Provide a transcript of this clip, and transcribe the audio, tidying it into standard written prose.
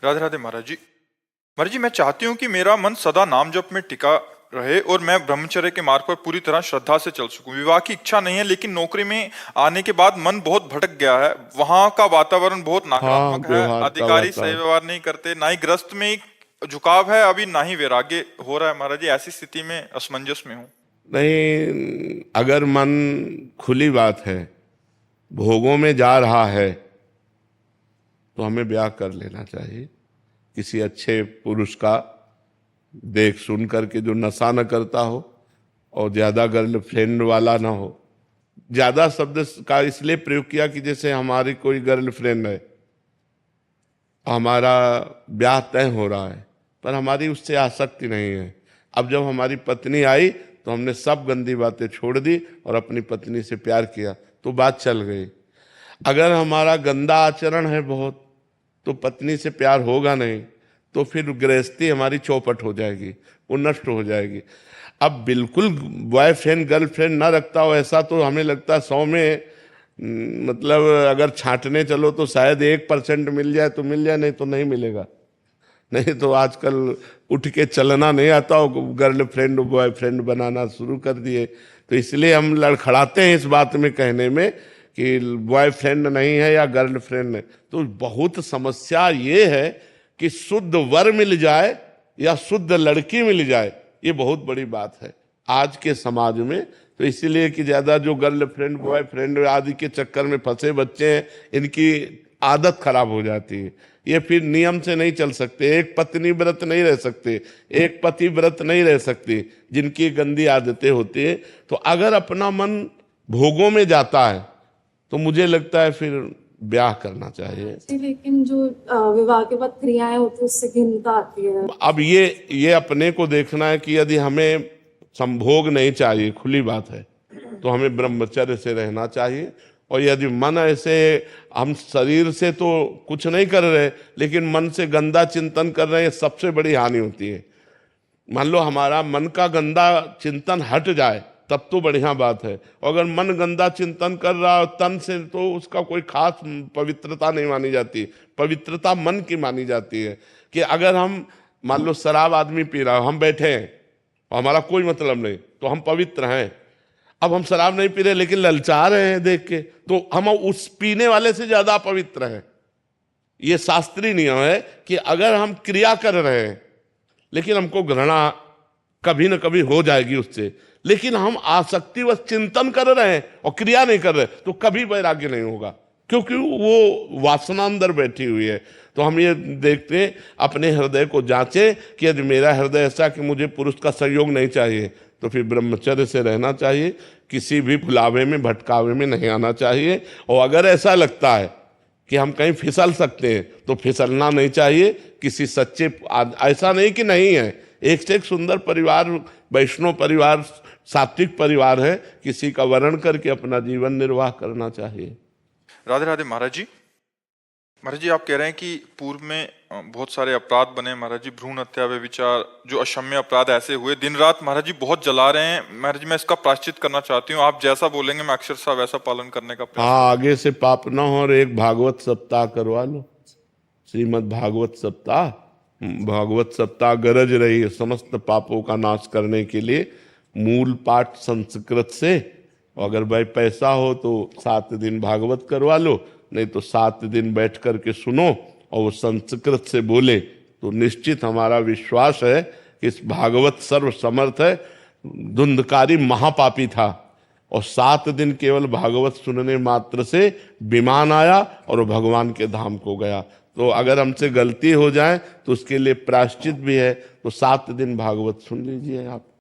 राधे राधे महाराज जी। महाराज जी, मैं चाहती हूँ कि मेरा मन सदा नाम जप में टिका रहे और मैं ब्रह्मचर्य के मार्ग पर पूरी तरह श्रद्धा से चल सकूं। विवाह की इच्छा नहीं है, लेकिन नौकरी में आने के बाद मन बहुत भटक गया है। वहां का वातावरण बहुत हाँ, नकारात्मक है। व्यवहार का अधिकारी सही वातावरण। व्यवहार नहीं करते, ना ही ग्रस्त में एक झुकाव है, अभी ना ही वैराग्य हो रहा है। महाराज जी, ऐसी स्थिति में असमंजस में हूँ। नहीं, अगर मन खुली बात है, भोगों में जा रहा है, तो हमें ब्याह कर लेना चाहिए किसी अच्छे पुरुष का, देख सुन करके, जो नशा न करता हो और ज्यादा गर्लफ्रेंड वाला ना हो। ज्यादा शब्द का इसलिए प्रयोग किया कि जैसे हमारी कोई गर्लफ्रेंड है, हमारा ब्याह तय हो रहा है, पर हमारी उससे आसक्ति नहीं है। अब जब हमारी पत्नी आई तो हमने सब गंदी बातें छोड़ दी और अपनी पत्नी से प्यार किया, तो बात चल गई। अगर हमारा गंदा आचरण है बहुत, तो पत्नी से प्यार होगा नहीं, तो फिर गृहस्थी हमारी चौपट हो जाएगी, वो नष्ट हो जाएगी। अब बिल्कुल बॉयफ्रेंड गर्लफ्रेंड ना रखता हो ऐसा, तो हमें लगता है 100 में मतलब अगर छांटने चलो तो शायद 1% मिल जाए तो मिल जाए, नहीं तो नहीं मिलेगा। नहीं तो आजकल उठ के चलना नहीं आता हो, गर्लफ्रेंड बॉयफ्रेंड बनाना शुरू कर दिए। तो इसलिए हम लड़खड़ाते हैं इस बात में कहने में कि बॉयफ्रेंड नहीं है या गर्लफ्रेंड है। तो बहुत समस्या ये है कि शुद्ध वर मिल जाए या शुद्ध लड़की मिल जाए, ये बहुत बड़ी बात है आज के समाज में। तो इसीलिए कि ज्यादा जो गर्लफ्रेंड बॉयफ्रेंड आदि के चक्कर में फंसे बच्चे हैं, इनकी आदत खराब हो जाती है। ये फिर नियम से नहीं चल सकते, एक पत्नी व्रत नहीं रह सकते, एक पति व्रत नहीं रह सकते, जिनकी गंदी आदतें होती है। तो अगर अपना मन भोगों में जाता है तो मुझे लगता है फिर ब्याह करना चाहिए। लेकिन जो विवाह के बाद क्रियाएं होती है उससे घिनता आती है। अब ये अपने को देखना है कि यदि हमें संभोग नहीं चाहिए, खुली बात है, तो हमें ब्रह्मचर्य से रहना चाहिए। और यदि मन ऐसे, हम शरीर से तो कुछ नहीं कर रहे, लेकिन मन से गंदा चिंतन कर रहे हैं, सबसे बड़ी हानि होती है। मान लो हमारा मन का गंदा चिंतन हट जाए तब तो बढ़िया बात है। अगर मन गंदा चिंतन कर रहा है तन से, तो उसका कोई खास पवित्रता नहीं मानी जाती। पवित्रता मन की मानी जाती है। कि अगर हम मान लो शराब आदमी पी रहा है, हम बैठे हैं और हमारा कोई मतलब नहीं, तो हम पवित्र हैं। अब हम शराब नहीं पी रहे लेकिन ललचा रहे हैं देख के, तो हम उस पीने वाले से ज्यादा पवित्र हैं। ये शास्त्रीय नियम है कि अगर हम क्रिया कर रहे हैं लेकिन हमको घृणा कभी न कभी हो जाएगी उससे, लेकिन हम आसक्ति व चिंतन कर रहे हैं और क्रिया नहीं कर रहे, तो कभी वैराग्य नहीं होगा, क्योंकि वो वासना अंदर बैठी हुई है। तो हम ये देखते हैं, अपने हृदय को जांचें कि यदि मेरा हृदय ऐसा कि मुझे पुरुष का सहयोग नहीं चाहिए, तो फिर ब्रह्मचर्य से रहना चाहिए। किसी भी भुलावे में भटकावे में नहीं आना चाहिए। और अगर ऐसा लगता है कि हम कहीं फिसल सकते हैं तो फिसलना नहीं चाहिए। किसी सच्चे, ऐसा नहीं कि नहीं है, एक से एक सुंदर परिवार, वैष्णव परिवार, सात्विक परिवार है, किसी का वर्ण करके अपना जीवन निर्वाह करना चाहिए। राधे राधे महाराज जी। महाराज जी, आप कह रहे हैं कि पूर्व में बहुत सारे अपराध बने महाराज जी, भ्रूण हत्या, व्यभिचार, जो अक्षम्य अपराध ऐसे हुए, दिन रात महाराज जी बहुत जला रहे हैं। महाराज जी, मैं इसका प्रायश्चित करना चाहती हूँ। आप जैसा बोलेंगे मैं अक्षरशः वैसा पालन करने का प्रयास। हाँ, आगे से पाप न हो और एक भागवत सप्ताह करवा लो, श्रीमद् भागवत सप्ताह। भागवत सप्ताह गरज रही है समस्त पापों का नाश करने के लिए। मूल पाठ संस्कृत से, अगर भाई पैसा हो तो 7 दिन भागवत करवा लो, नहीं तो 7 दिन बैठ करके सुनो और वो संस्कृत से बोले, तो निश्चित हमारा विश्वास है कि इस भागवत सर्व समर्थ है। धुंधकारी महापापी था और 7 दिन केवल भागवत सुनने मात्र से विमान आया और वो भगवान के धाम को गया। तो अगर हमसे गलती हो जाए तो उसके लिए प्रायश्चित भी है। तो 7 दिन भागवत सुन लीजिए आप।